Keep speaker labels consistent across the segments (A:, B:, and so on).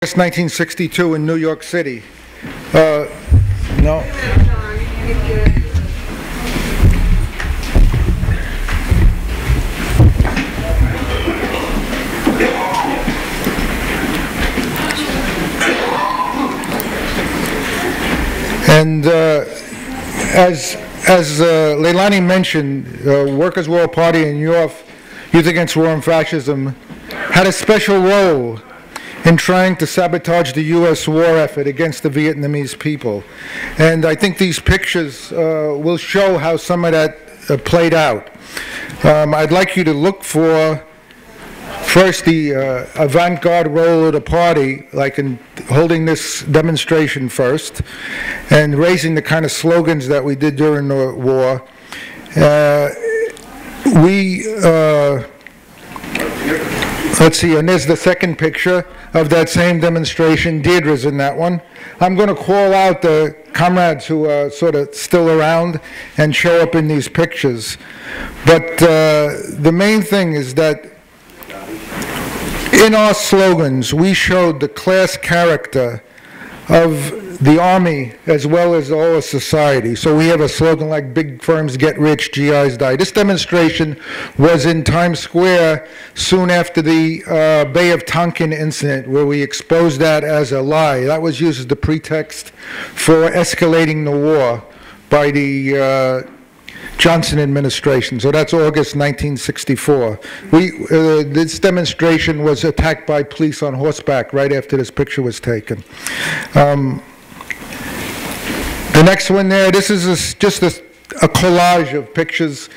A: 1962 in New York City. No. And as Leilani mentioned, Workers' World Party and Youth Against War and Fascism had a special role in trying to sabotage the U.S. war effort against the Vietnamese people. And I think these pictures will show how some of that played out. I'd like you to look for, first, the avant-garde role of the party, like in holding this demonstration first, and raising the kind of slogans that we did during the war. Let's see, and there's the second picture of that same demonstration. Deirdre's in that one. I'm going to call out the comrades who are sort of still around and show up in these pictures. But the main thing is that in our slogans, we showed the class character of the Army as well as all of society. So we have a slogan like, big firms get rich, GIs die. This demonstration was in Times Square soon after the Bay of Tonkin incident, where we exposed that as a lie. That was used as the pretext for escalating the war by the Johnson administration. So that's August 1964. This demonstration was attacked by police on horseback right after this picture was taken. The next one there, this is just a collage of pictures.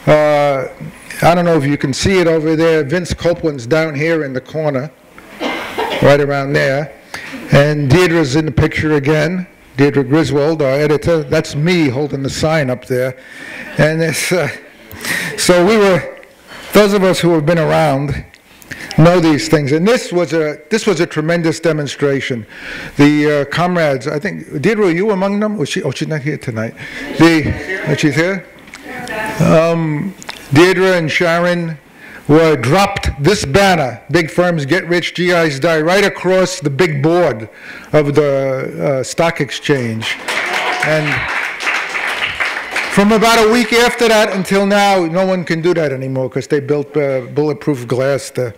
A: I don't know if you can see it over there. Vince Copeland's down here in the corner, right around there. And Deirdre's in the picture again. Deirdre Griswold, our editor. That's me holding the sign up there. And it's, so we were, those of us who have been around know these things. And this was a tremendous demonstration. The comrades, I think, Deirdre, were you among them? Was she? Oh, she's not here tonight. She's here? Deirdre and Sharon dropped this banner, big firms get rich, GIs die, right across the big board of the stock exchange. And from about a week after that until now, no one can do that anymore because they built bulletproof glass there.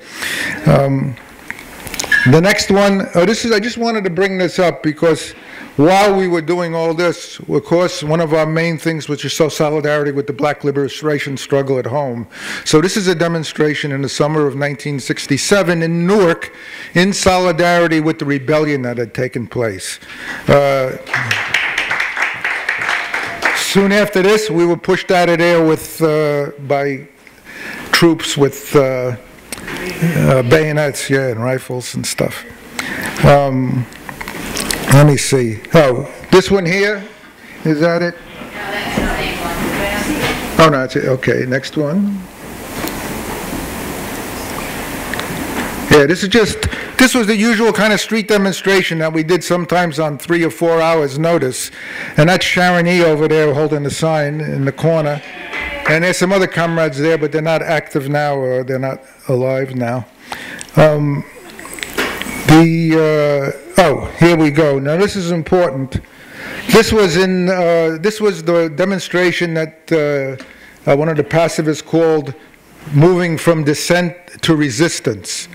A: The next one, I just wanted to bring this up because while we were doing all this, of course, one of our main things was to show solidarity with the black liberation struggle at home. So this is a demonstration in the summer of 1967 in Newark in solidarity with the rebellion that had taken place. Soon after this, we were pushed out of there with, by troops with bayonets, yeah, and rifles and stuff. Let me see. Oh, this one here, is that it?
B: No, that's the same one.
A: Oh, no, that's it. Okay, next one. Yeah, this was the usual kind of street demonstration that we did sometimes on 3 or 4 hours notice. And that's Sharon E. over there holding the sign in the corner. And there's some other comrades there, but they're not active now, or they're not alive now. Oh, here we go. Now this is important. This was the demonstration that one of the pacifists called moving from dissent to resistance.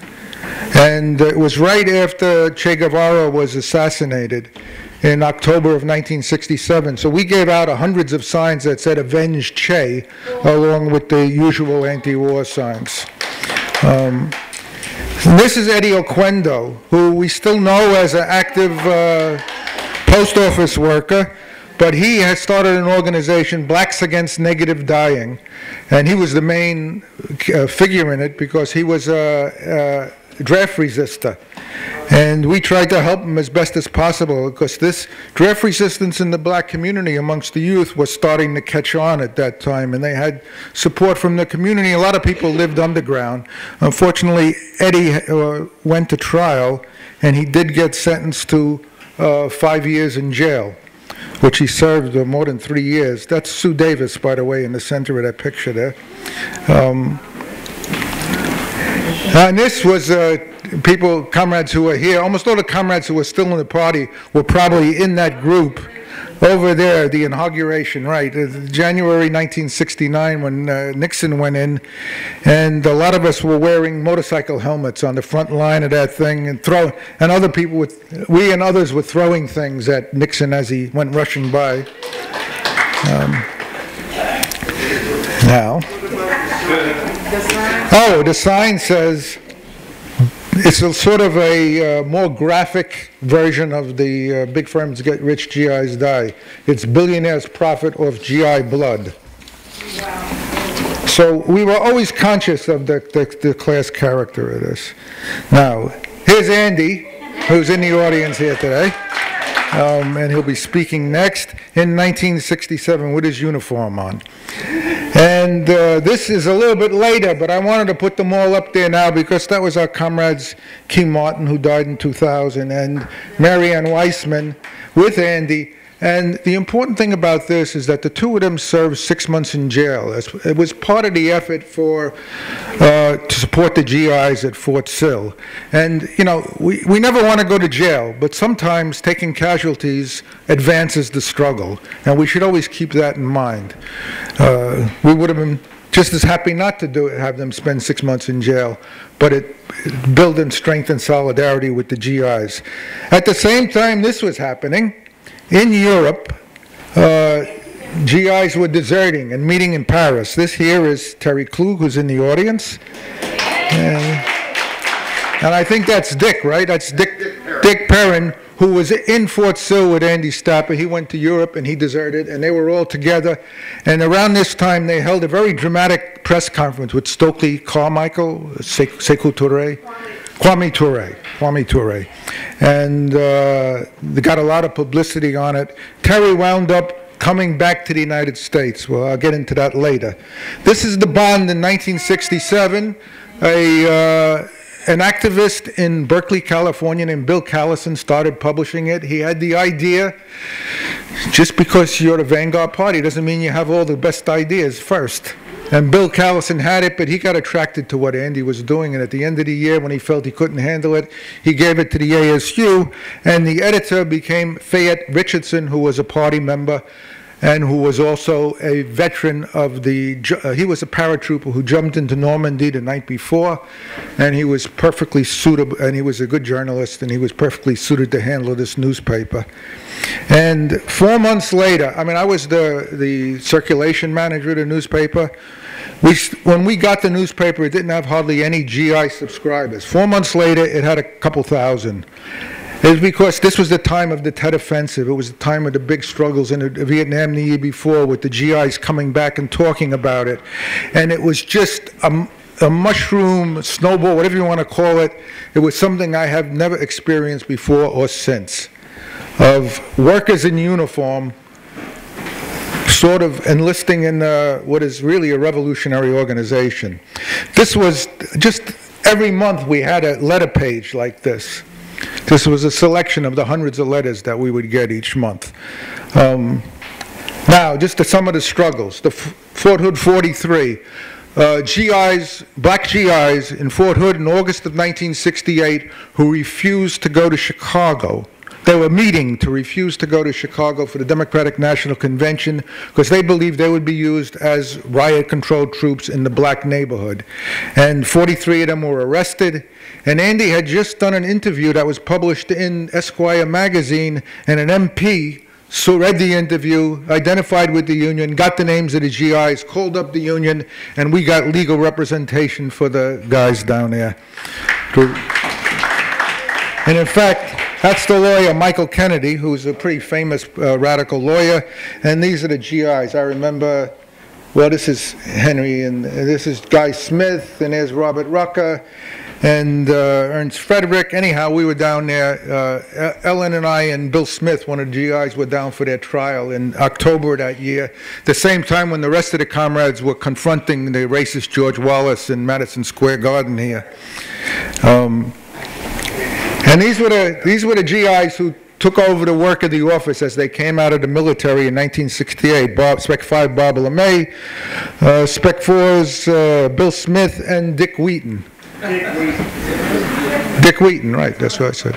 A: And it was right after Che Guevara was assassinated in October of 1967. So we gave out hundreds of signs that said "Avenge Che," along with the usual anti-war signs. This is Eddie Oquendo, who we still know as an active post office worker, but he has started an organization, Blacks Against Negative Dying, and he was the main figure in it because he was a draft resistor. And we tried to help him as best as possible because this draft resistance in the black community amongst the youth was starting to catch on at that time, and they had support from the community. A lot of people lived underground. Unfortunately, Eddie went to trial, and he did get sentenced to 5 years in jail, which he served more than 3 years. That's Sue Davis, by the way, in the center of that picture there. And this was people, comrades who were here, almost all the comrades who were still in the party were probably in that group over there, the inauguration, right, January 1969 when Nixon went in, and a lot of us were wearing motorcycle helmets on the front line of that thing, and other people we and others were throwing things at Nixon as he went rushing by. Now, the sign says, it's a sort of a more graphic version of the big firms get rich, GIs die. It's billionaires profit off GI blood. Wow. So we were always conscious of the class character of this. Now, here's Andy, who's in the audience here today, and he'll be speaking next in 1967 with his uniform on. And this is a little bit later, but I wanted to put them all up there now because that was our comrades King Martin, who died in 2000, and Marianne Weissman with Andy. And the important thing about this is that the two of them served 6 months in jail. It was part of the effort to support the GIs at Fort Sill. And, you know, we never want to go to jail, but sometimes taking casualties advances the struggle. And we should always keep that in mind. We would have been just as happy not to have them spend 6 months in jail, but it built in strength and solidarity with the GIs. At the same time this was happening, in Europe, GIs were deserting and meeting in Paris. This here is Terry Klug, who's in the audience. And I think that's Dick, right? That's Dick Perrin, who was in Fort Sill with Andy Stapper. He went to Europe and he deserted, and they were all together. And around this time, they held a very dramatic press conference with Stokely Carmichael, Sekou Touré, Kwame Touré. And they got a lot of publicity on it. Terry wound up coming back to the United States. Well, I'll get into that later. This is the bond in 1967. An activist in Berkeley, California named Bill Callison started publishing it. He had the idea, just because you're the Vanguard Party doesn't mean you have all the best ideas first. And Bill Callison had it, but he got attracted to what Andy was doing. And at the end of the year, when he felt he couldn't handle it, he gave it to the ASU. And the editor became Fayette Richardson, who was a party member and who was also a veteran of the, he was a paratrooper who jumped into Normandy the night before, and he was perfectly suitable, and he was a good journalist, and he was perfectly suited to handle this newspaper. And 4 months later, I mean, I was the circulation manager of the newspaper. When we got the newspaper, it didn't have hardly any GI subscribers. 4 months later, it had a couple thousand. It was because this was the time of the Tet Offensive. It was the time of the big struggles in Vietnam the year before, with the GIs coming back and talking about it. And it was just a mushroom, snowball, whatever you want to call it. It was something I have never experienced before or since, of workers in uniform sort of enlisting in what is really a revolutionary organization. This was just every month we had a letter page like this. This was a selection of the hundreds of letters that we would get each month. Now, just to some of the struggles. The Fort Hood 43. GIs, black GIs in Fort Hood in August of 1968 who refused to go to Chicago. They were meeting to refuse to go to Chicago for the Democratic National Convention because they believed they would be used as riot-controlled troops in the black neighborhood. And 43 of them were arrested. And Andy had just done an interview that was published in Esquire magazine, and an MP read the interview, identified with the union, got the names of the GIs, called up the union, and we got legal representation for the guys down there. And in fact, that's the lawyer, Michael Kennedy, who's a pretty famous radical lawyer, and these are the GIs. I remember, well, this is Henry, and this is Guy Smith, and there's Robert Rucker, and Ernst Frederick. Anyhow, we were down there. Ellen and I and Bill Smith, one of the GIs, were down for their trial in October of that year, the same time when the rest of the comrades were confronting the racist George Wallace in Madison Square Garden here. And these were the GIs who took over the work of the office as they came out of the military in 1968. Spec 5, Bob LeMay, Spec 4's Bill Smith, and Dick Wheaton. Dick Wheaton, right, that's what I said.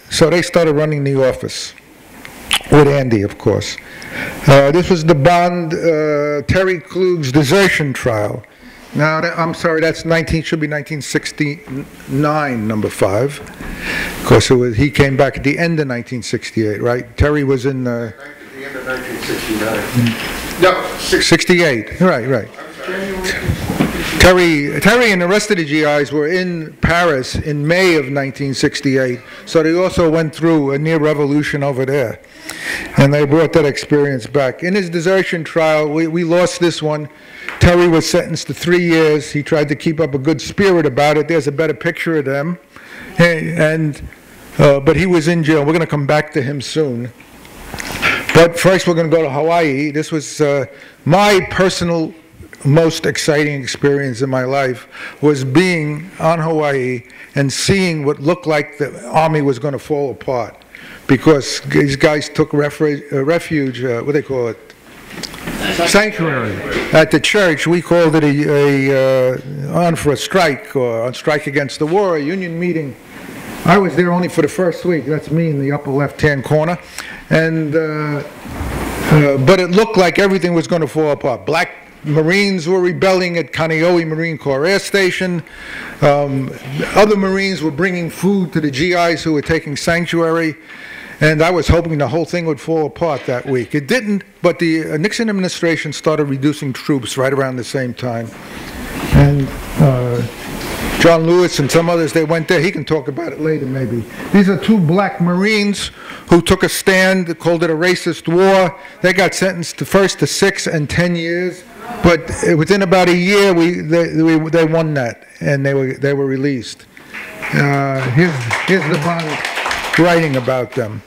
A: So they started running the office, with Andy, of course. This was the Bond, Terry Klug's desertion trial. Now, I'm sorry, should be 1969, number 5. Of course, he came back at the end of 1968, right? Terry was in...
C: At the end of 1969. No,
A: 68, right. Terry and the rest of the GIs were in Paris in May of 1968, so they also went through a near revolution over there. And they brought that experience back. In his desertion trial, we lost this one. Terry was sentenced to 3 years. He tried to keep up a good spirit about it. There's a better picture of them. But he was in jail. We're going to come back to him soon. But first we're going to go to Hawaii. This was my personal most exciting experience in my life, was being on Hawaii and seeing what looked like the army was going to fall apart, because these guys took refuge, what do they call it? Sanctuary. At the church. We called it on for a strike, or on strike against the war, a union meeting. I was there only for the first week. That's me in the upper left-hand corner. And but it looked like everything was going to fall apart. Black Marines were rebelling at Kaneohe Marine Corps Air Station. Other Marines were bringing food to the GIs who were taking sanctuary. And I was hoping the whole thing would fall apart that week. It didn't, but the Nixon administration started reducing troops right around the same time. And John Lewis and some others, they went there. He can talk about it later, maybe. These are 2 black Marines who took a stand, called it a racist war. They got sentenced first to 6 and 10 years. But within about a year, they won that, and they were released. Here's the Bond writing about them.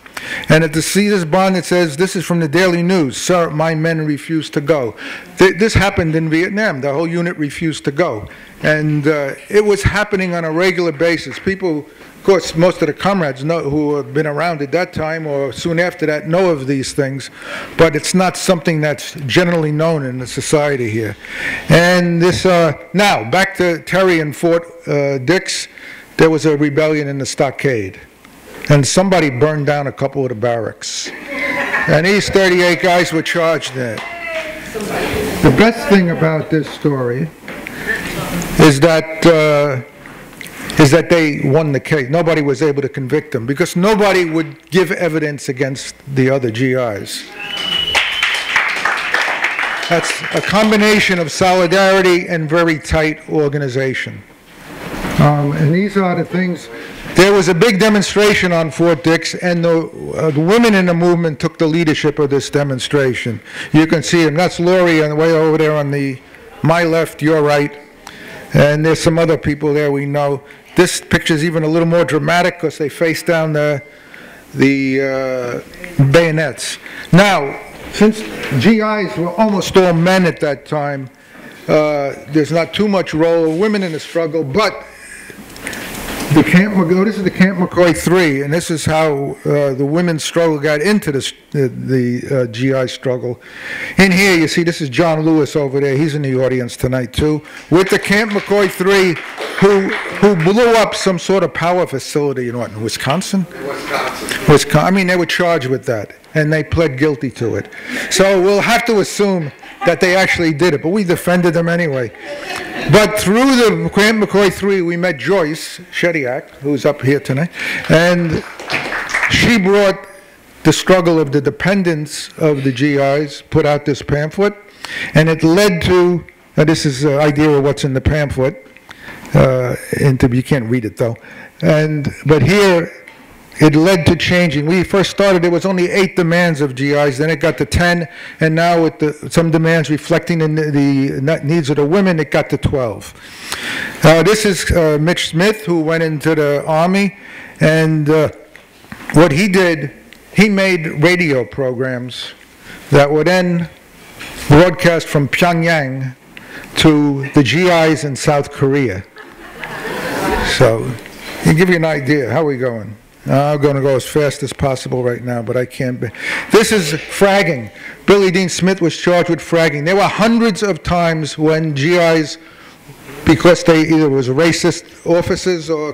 A: And at the Caesar's Bond, it says, this is from the Daily News. Sir, my men refused to go. This happened in Vietnam. The whole unit refused to go. And it was happening on a regular basis. People, of course, most of the comrades who have been around at that time or soon after that know of these things. But it's not something that's generally known in the society here. And this, now, back to Terry and Fort Dix, there was a rebellion in the stockade. And somebody burned down a couple of the barracks. And these 38 guys were charged in it. The best thing about this story is that they won the case. Nobody was able to convict them because nobody would give evidence against the other GIs. That's a combination of solidarity and very tight organization. And these are the things. There was a big demonstration on Fort Dix, and the women in the movement took the leadership of this demonstration. You can see them. That's Laurie on the way over there on my left, your right. And there's some other people there we know. This picture is even a little more dramatic because they face down the bayonets. Now, since GIs were almost all men at that time, there's not too much role of women in the struggle, but this is the Camp McCoy 3, and this is how the women's struggle got into the GI struggle. In here, you see, this is John Lewis over there. He's in the audience tonight, too, with the Camp McCoy 3, who blew up some sort of power facility in Wisconsin? Wisconsin. I mean, they were charged with that, and they pled guilty to it. So we'll have to assume that they actually did it, but we defended them anyway. But through the Camp McCoy 3, we met Joyce Shediak, who's up here tonight, and she brought the struggle of the dependents of the GIs, put out this pamphlet, and it led to, this is an idea of what's in the pamphlet, you can't read it though, but here, it led to changing. We first started, there was only 8 demands of GIs, then it got to 10, and now with some demands reflecting the needs of the women, it got to 12. This is Mitch Smith, who went into the Army, and what he did, he made radio programs that were then broadcast from Pyongyang to the GIs in South Korea. So, to give you an idea, how are we going? I'm going to go as fast as possible right now, but I can't. This is fragging. Billy Dean Smith was charged with fragging. There were hundreds of times when GIs because they either was racist officers or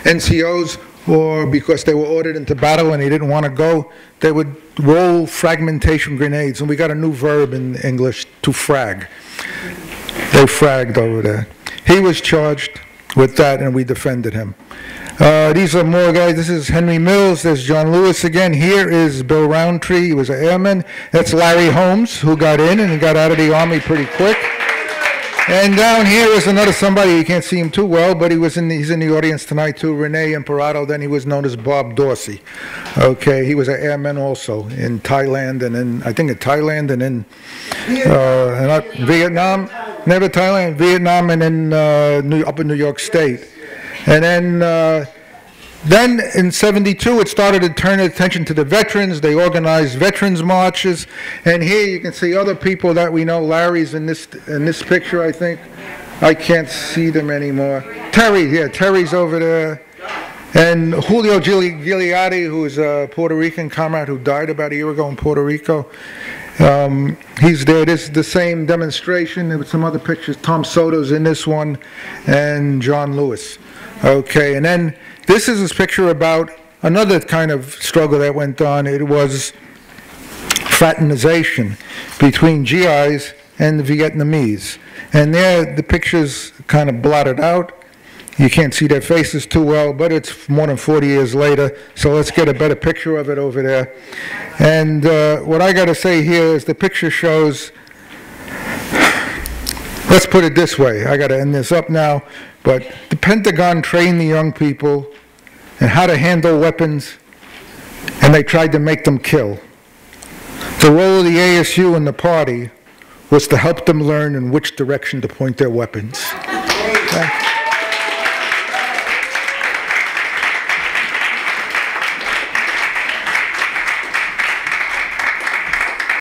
A: NCOs, or because they were ordered into battle and they didn't want to go, they would roll fragmentation grenades. And we got a new verb in English, to frag. They fragged over there. He was charged with that, and we defended him. These are more guys. This is Henry Mills. There's John Lewis again. Here is Bill Roundtree. He was an airman. That's Larry Holmes, who got in, and he got out of the Army pretty quick. And down here is another somebody, you can't see him too well, but he's in the audience tonight too, Rene Imperato. Then he was known as Bob Dorsey. Okay, he was an airman also in Thailand, and in, I think in Thailand, and in Vietnam, never Thailand, Vietnam, and in up in New York State. And then in '72, it started to turn attention to the veterans. They organized veterans marches. And here you can see other people that we know. Larry's in this picture, I think. I can't see them anymore. Terry, yeah, Terry's over there. And Julio Gigliotti, who is a Puerto Rican comrade who died about a year ago in Puerto Rico. He's there. This is the same demonstration. There were some other pictures. Tom Soto's in this one, and John Lewis. Okay, and then this is a picture about another kind of struggle that went on. It was fraternization between GIs and the Vietnamese. And there, the picture's kind of blotted out. You can't see their faces too well, but it's more than 40 years later, so let's get a better picture of it over there. And what I got to say here is the picture shows, let's put it this way, I got to end this up now, but the Pentagon trained the young people in how to handle weapons, and they tried to make them kill. The role of the ASU and the party was to help them learn in which direction to point their weapons. Okay.